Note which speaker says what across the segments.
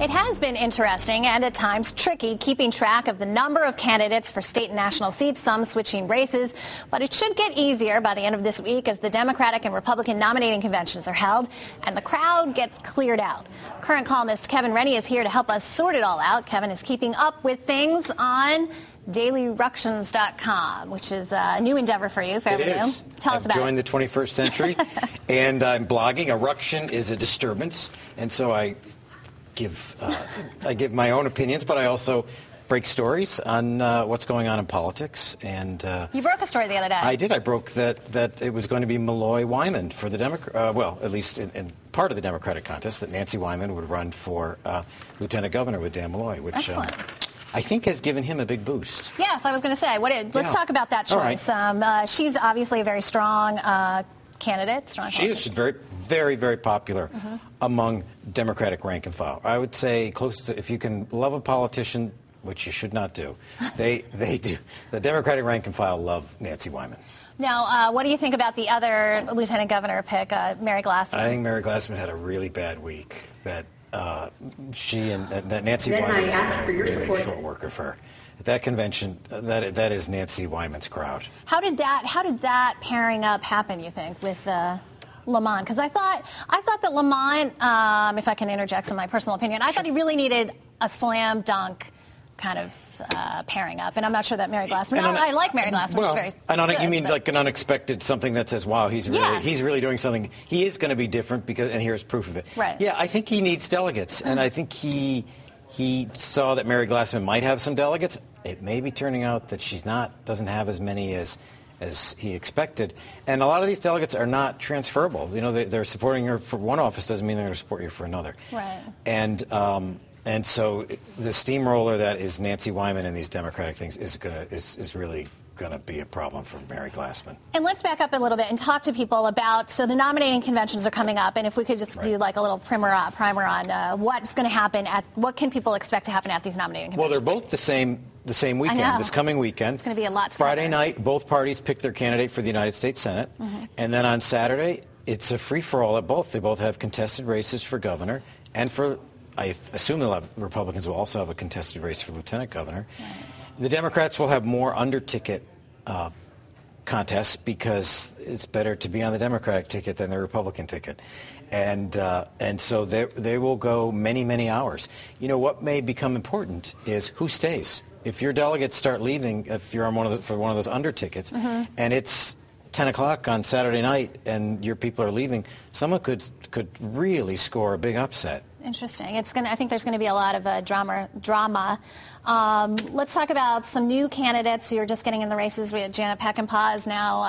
Speaker 1: It has been interesting and at times tricky keeping track of the number of candidates for state and national seats, some switching races. But it should get easier by the end of this week as the Democratic and Republican nominating conventions are held and the crowd gets cleared out. Current columnist Kevin Rennie is here to help us sort it all out. Kevin is keeping up with things on dailyructions.com, which is a new endeavor for you, fairly new. Tell us about it.
Speaker 2: I've joined the 21st century, and I'm blogging. A ruction is a disturbance, and so I give my own opinions, but I also break stories on what's going on in politics. And
Speaker 1: you broke a story the other day.
Speaker 2: I did. I broke that it was going to be Malloy Wyman for the Democrat. Well, at least in part of the Democratic contest, that Nancy Wyman would run for lieutenant governor with Dan Malloy, which I think has given him a big boost.
Speaker 1: Yes, I was going to say. Let's talk about that choice.
Speaker 2: Right.
Speaker 1: She's obviously a very strong candidate.
Speaker 2: She's very, very, very popular among Democratic rank and file. I would say close to, if you can love a politician, which you should not do, they do. The Democratic rank and file love Nancy Wyman.
Speaker 1: Now, what do you think about the other lieutenant governor pick, Mary Glassman?
Speaker 2: I think Mary Glassman had a really bad week. That she and that Nancy Wyman is a really short work of her. At that convention, that is Nancy Wyman's crowd.
Speaker 1: How did that pairing up happen, you think, with Lamont? Because I thought that Lamont, if I can interject some of my personal opinion, I thought he really needed a slam dunk kind of pairing up, and I'm not sure that Mary Glassman. I like Mary Glassman.
Speaker 2: Well,
Speaker 1: she's very good,
Speaker 2: you mean like an unexpected something that says, "Wow, he's really doing something. He is going to be different," and here's proof of it.
Speaker 1: Right.
Speaker 2: Yeah, I think he needs delegates, and I think he saw that Mary Glassman might have some delegates. It may be turning out that she's doesn't have as many as he expected, and a lot of these delegates are not transferable. You know, they're supporting her for one office doesn't mean they're going to support you for another.
Speaker 1: Right.
Speaker 2: And so the steamroller that is Nancy Wyman in these Democratic things is really going to be a problem for Mary Glassman.
Speaker 1: And let's back up a little bit and talk to people about, so the nominating conventions are coming up, and if we could just do like a little primer on what's going to happen what can people expect to happen at these nominating conventions?
Speaker 2: Well, they're both the same weekend, this coming weekend.
Speaker 1: It's going to be a lot.
Speaker 2: Friday night, both parties pick their candidate for the United States Senate, and then on Saturday, it's a free-for-all at both. They both have contested races for governor, and I assume Republicans will also have a contested race for lieutenant governor. Right. The Democrats will have more under-ticket contests because it's better to be on the Democratic ticket than the Republican ticket. And so they will go many, many hours. You know, what may become important is who stays. If your delegates start leaving, if you're on for one of those under tickets, and it's 10 o'clock on Saturday night and your people are leaving, someone could really score a big upset.
Speaker 1: Interesting. I think there's going to be a lot of drama. Let's talk about some new candidates who are just getting in the races. We had Janet Peckinpah is now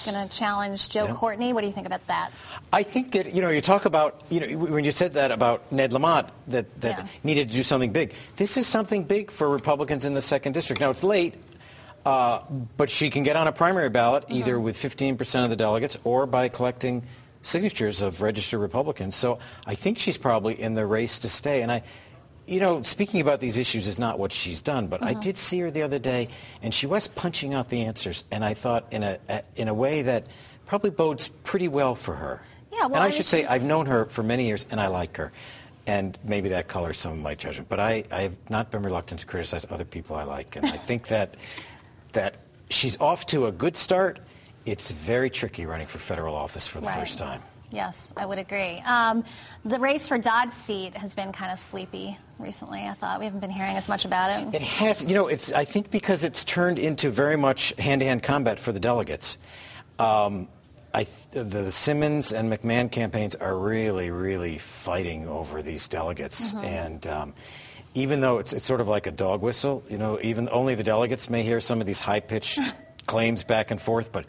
Speaker 1: going to challenge Joe Courtney. What do you think about that?
Speaker 2: I think that, you talk about, when you said that about Ned Lamont, that needed to do something big. This is something big for Republicans in the 2nd District. Now, it's late, but she can get on a primary ballot either with 15% of the delegates or by collecting signatures of registered Republicans. So I think she's probably in the race to stay. And speaking about these issues is not what she's done, but I did see her the other day, and she was punching out the answers, and I thought in a way that probably bodes pretty well for her.
Speaker 1: Yeah, well,
Speaker 2: and I should say I've known her for many years, and I like her. And maybe that colors some of my judgment. But I have not been reluctant to criticize other people I like, and I think that she's off to a good start. It's very tricky running for federal office for the first time.
Speaker 1: Yes, I would agree. The race for Dodd's seat has been kind of sleepy recently, I thought. We haven't been hearing as much about it.
Speaker 2: It has. I think because it's turned into very much hand-to-hand combat for the delegates. The Simmons and McMahon campaigns are really, really fighting over these delegates. And even though it's sort of like a dog whistle, even only the delegates may hear some of these high-pitched claims back and forth, but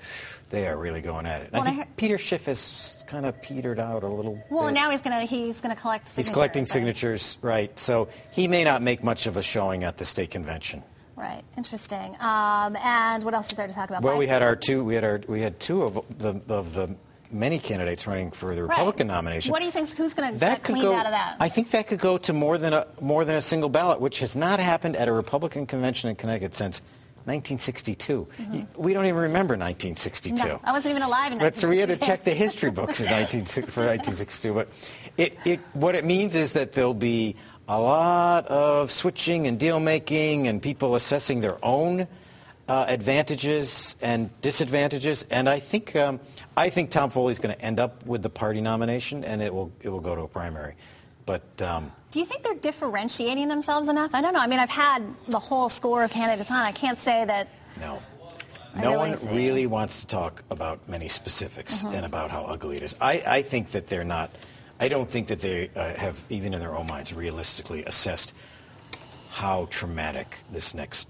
Speaker 2: they are really going at it. And I think Peter Schiff has kind of petered out a little bit.
Speaker 1: Now he's going to collect signatures.
Speaker 2: He's collecting signatures, right. So he may not make much of a showing at the state convention.
Speaker 1: Right. Interesting. And what else is there to talk about?
Speaker 2: Well, we had two of the many candidates running for the Republican nomination.
Speaker 1: What do you think? Who's going to get cleaned out of that?
Speaker 2: I think that could go to more than a single ballot, which has not happened at a Republican convention in Connecticut since 1962. We don't even remember 1962.
Speaker 1: No, I wasn't even alive in 1962.
Speaker 2: So we had to check the history books for 1962. But what it means is that there'll be a lot of switching and deal making and people assessing their own advantages and disadvantages. And I think Tom Foley's going to end up with the party nomination, and it will go to a primary. But
Speaker 1: do you think they're differentiating themselves enough? I don't know. I mean, I've had the whole score of candidates on. I can't say that.
Speaker 2: No. No one really wants to talk about many specifics and about how ugly it is. I think that they're not. I don't think that they have, even in their own minds, realistically assessed how traumatic this next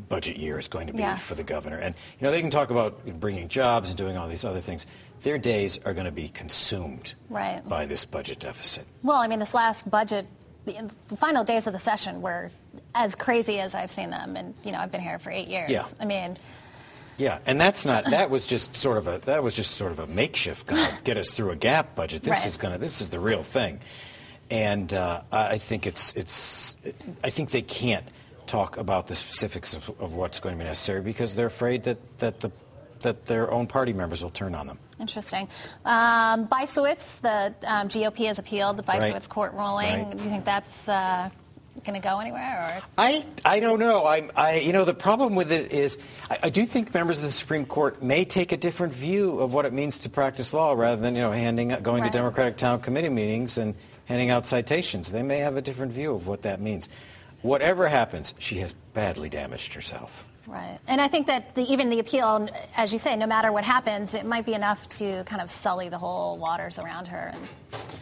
Speaker 2: budget year is going to be for the governor. And, you know, they can talk about bringing jobs and doing all these other things. Their days are going to be consumed by this budget deficit.
Speaker 1: Well, I mean, this last budget, the final days of the session were as crazy as I've seen them. And, you know, I've been here for 8 years.
Speaker 2: Yeah.
Speaker 1: I mean...
Speaker 2: Yeah, and that was just sort of a makeshift going to get us through a gap budget. This is the real thing, and I think I think they can't talk about the specifics of what's going to be necessary because they're afraid that their own party members will turn on them.
Speaker 1: Interesting. Bysowitz, the GOP has appealed the Bysowitz court ruling. Do you think that's going to go anywhere? Or?
Speaker 2: I don't know. The problem with it is I do think members of the Supreme Court may take a different view of what it means to practice law rather than going to Democratic town committee meetings and handing out citations. They may have a different view of what that means. Whatever happens, she has badly damaged herself.
Speaker 1: Right. And I think that even the appeal, as you say, no matter what happens, it might be enough to kind of sully the whole waters around her.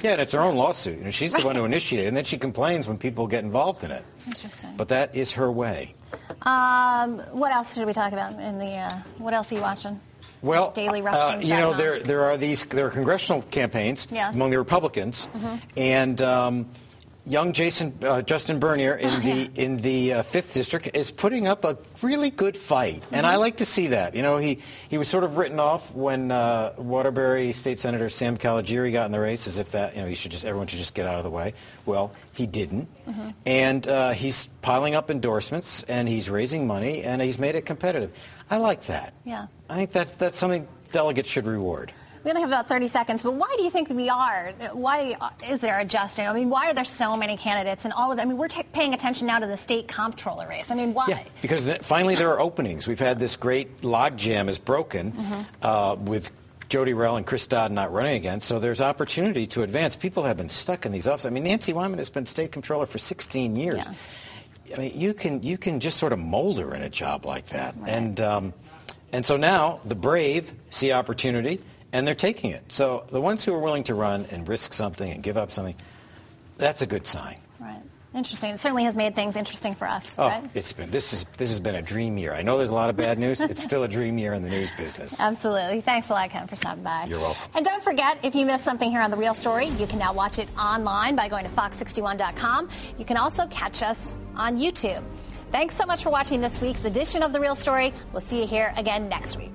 Speaker 2: Yeah, and it's her own lawsuit. You know, she's the one who initiated it, and then she complains when people get involved in it.
Speaker 1: Interesting.
Speaker 2: But that is her way.
Speaker 1: What else should we talk about in the? What else are you watching?
Speaker 2: Well,
Speaker 1: Daily Ruptions.
Speaker 2: there are congressional campaigns among the Republicans, and. Young Justin Bernier in the 5th District is putting up a really good fight, and I like to see that. You know, he was sort of written off when Waterbury State Senator Sam Caligiuri got in the race, as if that everyone should just get out of the way. Well, he didn't, and he's piling up endorsements, and he's raising money, and he's made it competitive. I like that.
Speaker 1: Yeah,
Speaker 2: I think that's something delegates should reward.
Speaker 1: We only have about 30 seconds, but why do you think we are? Why is there adjusting? I mean, why are there so many candidates and all of them? I mean, we're paying attention now to the state comptroller race. I mean, why?
Speaker 2: Yeah, because finally there are openings. We've had this great logjam is broken with Jody Rell and Chris Dodd not running again, so there's opportunity to advance. People have been stuck in these offices. I mean, Nancy Wyman has been state comptroller for 16 years. Yeah. I mean, you can just sort of mold her in a job like that. Right. And so now the brave see opportunity. And they're taking it. So the ones who are willing to run and risk something and give up something, that's a good sign.
Speaker 1: Right. Interesting. It certainly has made things interesting for us.
Speaker 2: Oh,
Speaker 1: right?
Speaker 2: This has been a dream year. I know there's a lot of bad news. It's still a dream year in the news business.
Speaker 1: Absolutely. Thanks a lot, Ken, for stopping by.
Speaker 2: You're welcome.
Speaker 1: And don't forget, if you missed something here on The Real Story, you can now watch it online by going to fox61.com. You can also catch us on YouTube. Thanks so much for watching this week's edition of The Real Story. We'll see you here again next week.